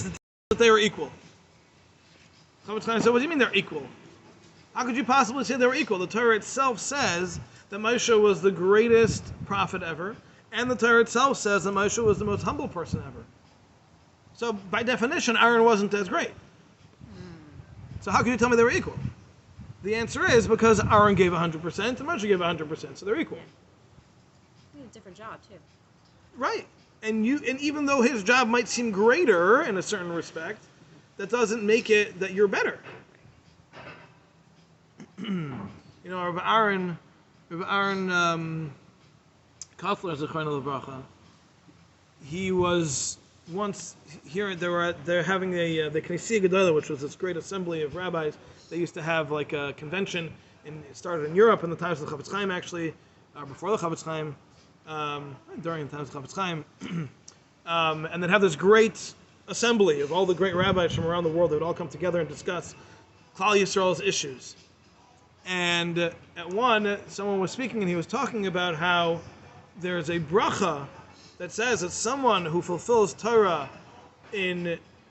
that they were equal. Chavetz Chaim said, what do you mean they're equal? How could you possibly say they were equal? The Torah itself says that Moshe was the greatest prophet ever, and the Torah itself says that Moshe was the most humble person ever. So by definition, Aaron wasn't as great. So how can you tell me they were equal? The answer is because Aaron gave 100% and Moshe gave 100%, so they're equal. He had a different job too. Right. And even though his job might seem greater in a certain respect, that doesn't make it that you're better. Rav Aaron Kotler Zechron Lebracha, he was once here. They're having the Knesset Gedolah, which was this great assembly of rabbis. They used to have like a convention, and it started in Europe in the times of the Chavetz Chaim, actually, before the Chavetz Chaim, during the times of the Chavetz Chaim, and they'd have this great assembly of all the great rabbis from around the world. They would all come together and discuss Klal Yisrael's issues. And at one, someone was speaking and he was talking about how there's a bracha that says that someone who fulfills Torah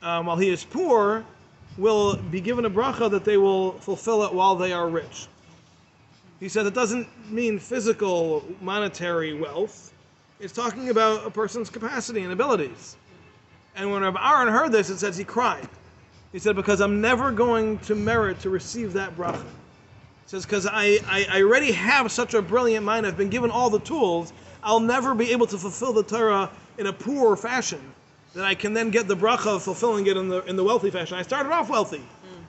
while he is poor will be given a bracha that they will fulfill it while they are rich. He said it doesn't mean physical, monetary wealth. It's talking about a person's capacity and abilities. And when Rabbi Aaron heard this, it says he cried. He said, because I'm never going to merit to receive that bracha. He says, because I already have such a brilliant mind, I've been given all the tools, I'll never be able to fulfill the Torah in a poor fashion, that I can then get the bracha of fulfilling it in the wealthy fashion. I started off wealthy.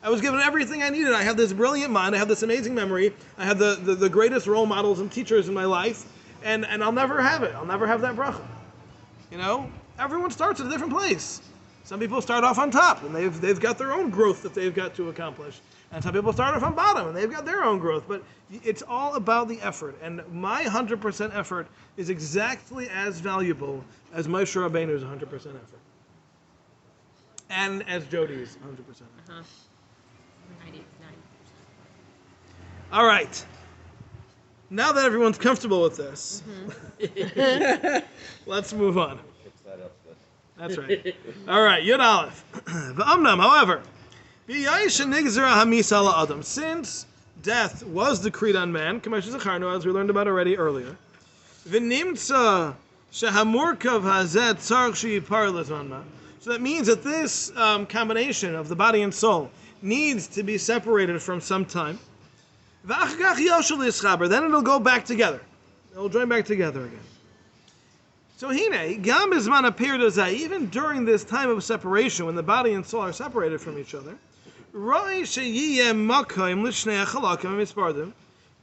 I was given everything I needed. I have this brilliant mind, I have this amazing memory, I have the greatest role models and teachers in my life, and I'll never have it. I'll never have that bracha. Everyone starts at a different place. Some people start off on top, and they've got their own growth that they've got to accomplish. And some people start off on bottom, and they've got their own growth. But it's all about the effort. And my 100% effort is exactly as valuable as Moshe Rabbeinu's 100% effort. And as Jody's 100% effort. 99%. All right. Now that everyone's comfortable with this, let's move on. That's right. All right, Yud Aleph. V'amnam, however, since death was decreed on man, as we learned about already earlier, so that means that this combination of the body and soul needs to be separated from some time. Then it'll go back together. It'll join back together again. So even during this time of separation, when the body and soul are separated from each other,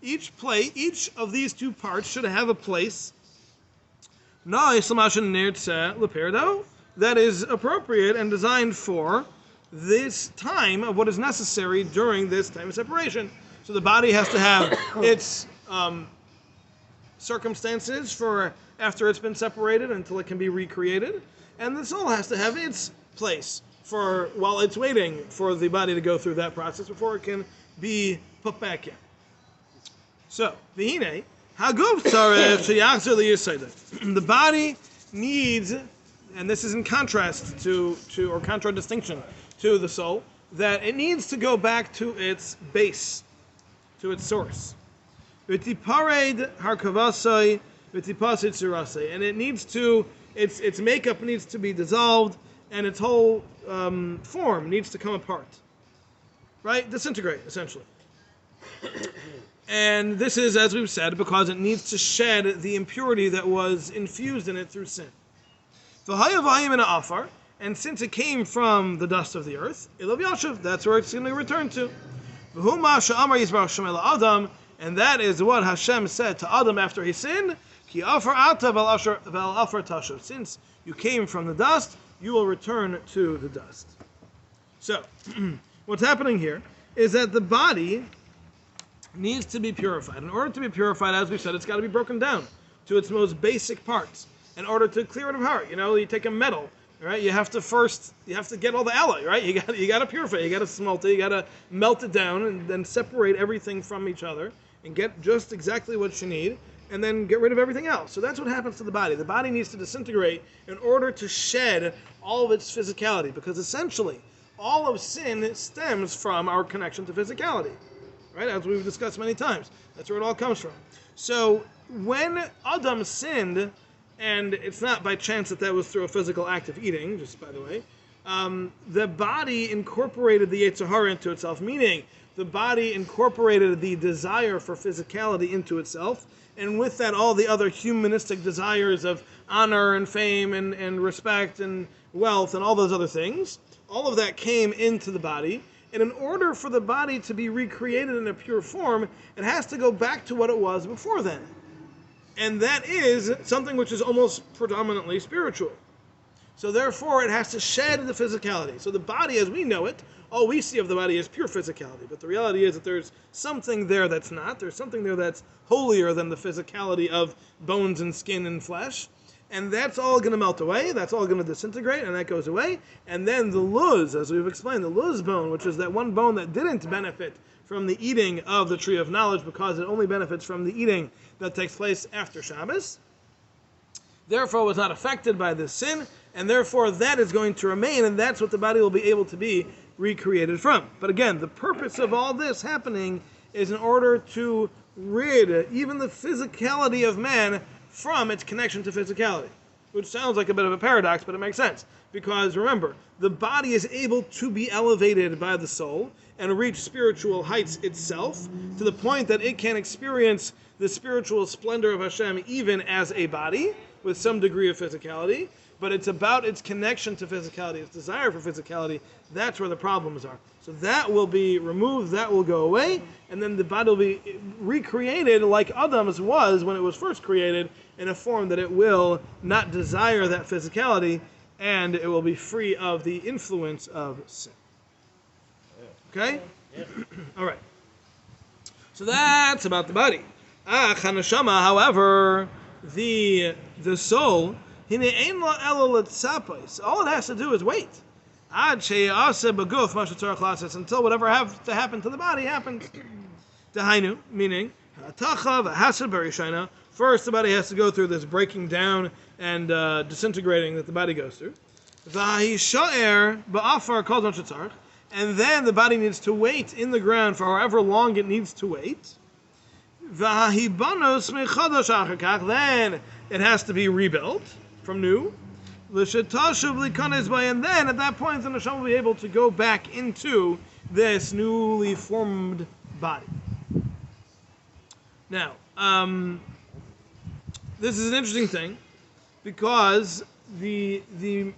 each of these two parts should have a place that is appropriate and designed for this time of what is necessary during this time of separation. So the body has to have its circumstances for after it's been separated until it can be recreated, and the soul has to have its place for while it's waiting for the body to go through that process before it can be put back in. So, the body needs, and this is in contrast to or contradistinction to the soul, that it needs to go back to its base, to its source. And it needs to, its makeup needs to be dissolved, and its whole form needs to come apart. Right? Disintegrate, essentially. And this is, as we've said, because it needs to shed the impurity that was infused in it through sin. And since it came from the dust of the earth, that's where it's going to return to. And that is what Hashem said to Adam after he sinned. Since you came from the dust, you will return to the dust. So, what's happening here is that the body needs to be purified. In order to be purified, as we said, it's got to be broken down to its most basic parts in order to clear it of heart. You take a metal, right? You have to get all the alloy, right? You got to purify it. You got to smelt it. You got to melt it down and then separate everything from each other and get just exactly what you need. and then get rid of everything else. So that's what happens to the body. The body needs to disintegrate in order to shed all of its physicality, because essentially all of sin stems from our connection to physicality, right? As we've discussed many times. That's where it all comes from. So when Adam sinned, and it's not by chance that was through a physical act of eating, just by the way, the body incorporated the Yetzer Hara into itself, meaning the body incorporated the desire for physicality into itself, and with that all the other humanistic desires of honor and fame and respect and wealth and all those other things. All of that came into the body, and in order for the body to be recreated in a pure form, it has to go back to what it was before then. And that is something which is almost predominantly spiritual. So therefore, it has to shed the physicality. So the body, as we know it, all we see of the body is pure physicality. But the reality is that there's something there that's not. There's something there that's holier than the physicality of bones and skin and flesh. And that's all going to melt away. That's all going to disintegrate, and that goes away. And then the luz, as we've explained, the luz bone, which is that one bone that didn't benefit from the eating of the tree of knowledge because it only benefits from the eating that takes place after Shabbos, therefore was not affected by this sin, and therefore that is going to remain, and that's what the body will be able to be recreated from. But again, the purpose of all this happening is in order to rid even the physicality of man from its connection to physicality, which sounds like a bit of a paradox, but it makes sense. Because remember, the body is able to be elevated by the soul and reach spiritual heights itself to the point that it can experience the spiritual splendor of Hashem even as a body with some degree of physicality, but it's about its connection to physicality, its desire for physicality. That's where the problems are. So that will be removed, that will go away, and then the body will be recreated like Adam's was when it was first created, in a form that it will not desire that physicality, and it will be free of the influence of sin. Okay? Yeah. All right. So that's about the body. Haneshama, however, the soul, all it has to do is wait. Until whatever has to happen to the body happens. Dahainu, meaning, first the body has to go through this breaking down and disintegrating that the body goes through. And then the body needs to wait in the ground for however long it needs to wait. Then it has to be rebuilt from new. And then at that point the neshama will be able to go back into this newly formed body. Now, this is an interesting thing because the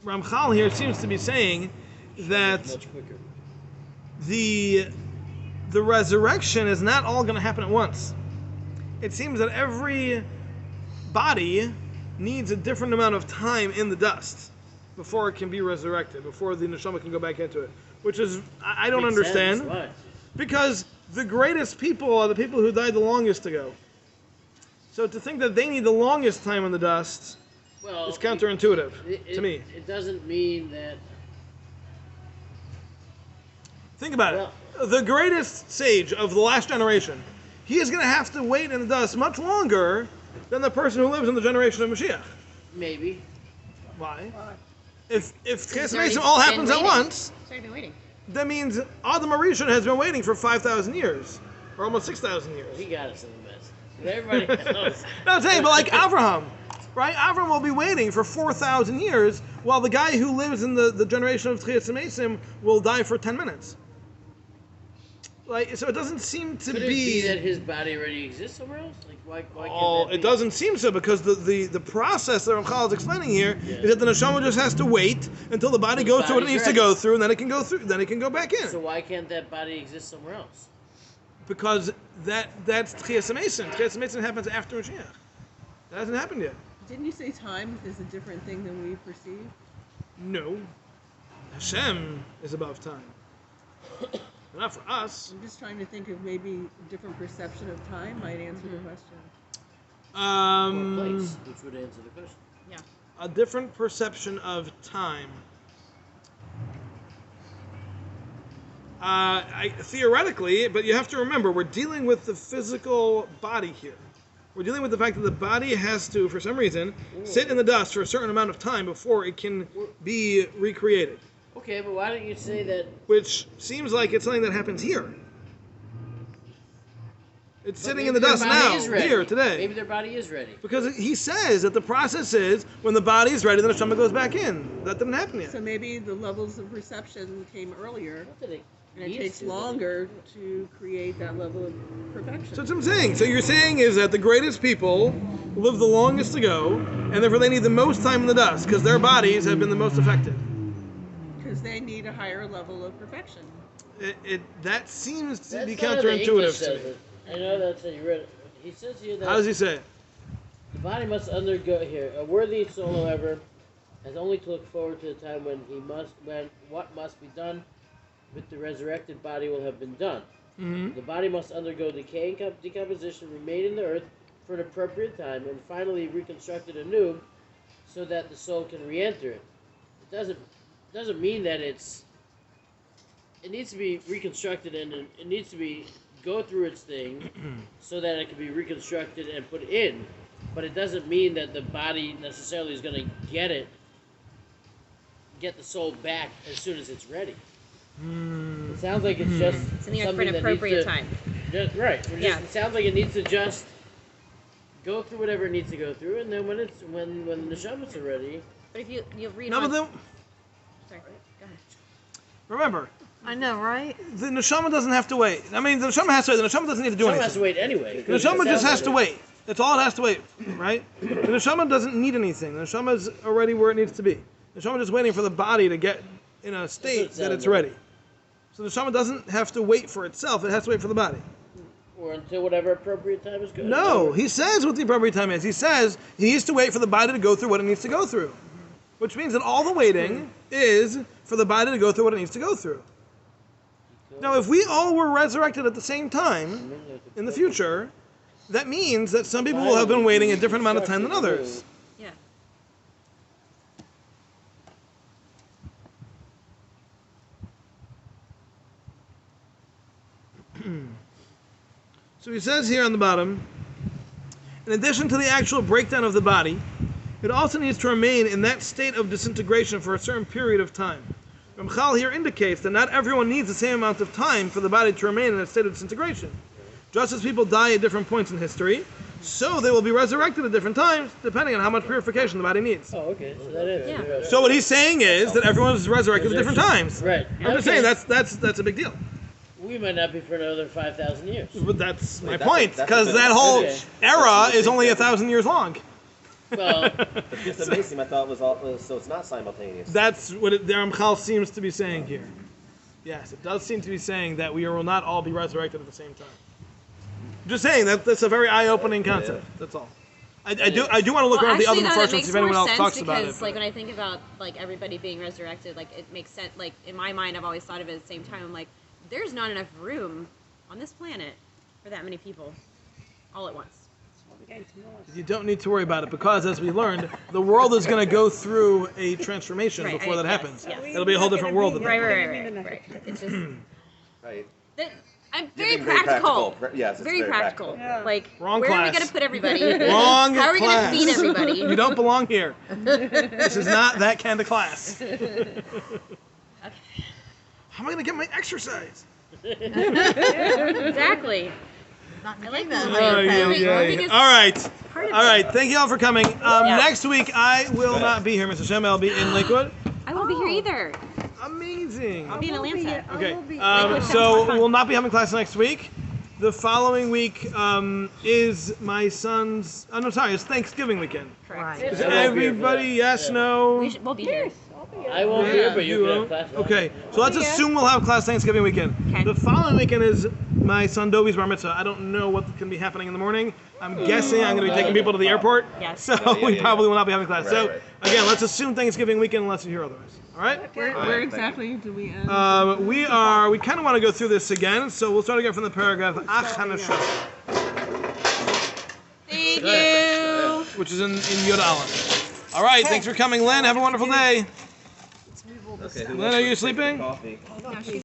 Ramchal here seems to be saying that Much quicker. the resurrection is not all going to happen at once. It seems that every body needs a different amount of time in the dust before it can be resurrected, before the neshama can go back into it, which is, I don't Makes understand. sense. Why? Because the greatest people are the people who died the longest ago. So to think that they need the longest time in the dust Well, is counterintuitive it- to me. It doesn't mean that. Think about it. The greatest sage of the last generation, he is going to have to wait in the dust much longer than the person who lives in the generation of Mashiach. Maybe. Why? If He's Chesed already Mesim all been happens at waiting. once, He's already been waiting. that means Adam Arishon has been waiting for 5,000 years, or almost 6,000 years. He got us in the mess. Everybody else. No, I'm saying, but like Avraham, right? Avraham will be waiting for 4,000 years, while the guy who lives in the generation of Chesed Mesim will die for 10 minutes. Like, so it doesn't seem to Could it be that his body already exists somewhere else? Like, why can't Oh, that be? it doesn't seem so, because the process that Ramchal is explaining here is that the neshama just has to wait until the body goes through what it body's needs to ready. go through, and then it can go through. Then it can go back in. So why can't that body exist somewhere else? Because that's Tchias HaMesim. Tchias HaMesim happens after Mashiach. That hasn't happened yet. Didn't you say time is a different thing than we perceive? No, Hashem is above time. Not for us. I'm just trying to think of maybe a different perception of time might answer the question. Or place, which would answer the question. Yeah. A different perception of time. Theoretically, but you have to remember, we're dealing with the physical body here. We're dealing with the fact that the body has to, for some reason, sit in the dust for a certain amount of time before it can be recreated. Okay, but why don't you say that? Which seems like it's something that happens here. It's But sitting maybe in the their dust body now, is ready. here, today. Maybe their body is ready. Because he says that the process is when the body is ready, then the neshama goes back in. That didn't happen yet. So maybe the levels of perception came earlier, Not that it and it needs takes to, but- longer to create that level of perfection. So that's what I'm saying. So you're saying is that the greatest people live the longest to go, and therefore they need the most time in the dust because their bodies have been the most affected. Because they need a higher level of perfection. That seems to That's be not how the English counterintuitive to says me. it. I know that's how you read it. He says here that How does he say it? the body must undergo here. A worthy soul, however, has only to look forward to the time when what must be done with the resurrected body will have been done. Mm-hmm. The body must undergo decay and decomposition, remain in the earth for an appropriate time, and finally reconstructed anew, so that the soul can re-enter it. It doesn't mean that it needs to be reconstructed and it needs to be go through its thing so that it can be reconstructed and put in. But it doesn't mean that the body necessarily is going to get the soul back as soon as it's ready. It sounds like it's just Something for something an that appropriate needs to, time. Right. Yeah. It sounds like it needs to just go through whatever it needs to go through, and then when the neshamas are ready. But if you read No, on... but then, Sorry, go ahead. remember, I know, right? the neshama doesn't have to wait. I mean, the neshama has to wait. The neshama doesn't need to do Neshama has to anything. wait anyway. The neshama just has to wait. That's all it has to wait, right? The neshama doesn't need anything. The neshama is already where it needs to be. The neshama is just waiting for the body to get in a state that it's ready. So the neshama doesn't have to wait for itself. It has to wait for the body. Or until whatever appropriate time is good. No, he says what the appropriate time is. He says he needs to wait for the body to go through what it needs to go through. Which means that all the waiting is for the body to go through what it needs to go through. Now, if we all were resurrected at the same time in the future, that means that some people will have been waiting a different amount of time than others. Yeah. So he says here on the bottom, in addition to the actual breakdown of the body, it also needs to remain in that state of disintegration for a certain period of time. Ramchal here indicates that not everyone needs the same amount of time for the body to remain in a state of disintegration. Just as people die at different points in history, so they will be resurrected at different times, depending on how much purification the body needs. Oh, okay. So that is. Yeah. So what he's saying is that everyone is resurrected at different times. Right. I'm just saying that's a big deal. We might not be for another 5,000 years. But that's my that's point, a- that's a because bit- that whole Okay. era is only 1,000 years long. Well, But this amazing, I thought was so it's not simultaneous. That's what the Ramchal seems to be saying here. Yes, it does seem to be saying that we will not all be resurrected at the same time. I'm just saying that's a very eye-opening concept. That's all. I do want to look around the other that first makes ones if anyone more else sense talks about because, it. like, when I think about like everybody being resurrected, like it makes sense. Like in my mind, I've always thought of it at the same time. I'm like, there's not enough room on this planet for that many people all at once. You don't need to worry about it because, as we learned, the world is going to go through a transformation Right, before that yes, happens. yes. It'll be a whole different world. Right. It's just Right. that I'm You're very being very practical. practical. Yes, it's very very practical. practical. Yeah. Like, Wrong where are we class. going to put everybody? Wrong How are we going to class. feed everybody? You don't belong here. This is not that kind of class. Okay. How am I going to get my exercise? Exactly. I like that. Oh, yeah. All right. Part of All right. Thank you all for coming. Yeah. Next week, I will not be here, Mr. Shem. I'll be in Lakewood. I won't be here either. Amazing. I'll be in Atlanta. Okay. Lakewood sounds So more fun. we'll not be having class next week. The following week is my son's. Oh no, sorry, it's Thanksgiving weekend. Correct. Is everybody yes, no? We'll be here. I won't be here, but you You can have won't? class. Okay, so let's assume we'll have class Thanksgiving weekend. Okay. The following weekend is my son Dovi's bar mitzvah. I don't know what can be happening in the morning. I'm guessing I'm going to be taking people to the airport. Yes. So we probably will not be having class. So Right. again, let's assume Thanksgiving weekend unless you hear otherwise. All right? Where exactly do we end? We kind of want to go through this again, so we'll start again from the paragraph Ach Hanashah, Thank you. which is in Yud Aleph. All right, thanks for coming, Lynn. Have a wonderful day. Okay. Lynn, are you sleeping? Coffee. No, she's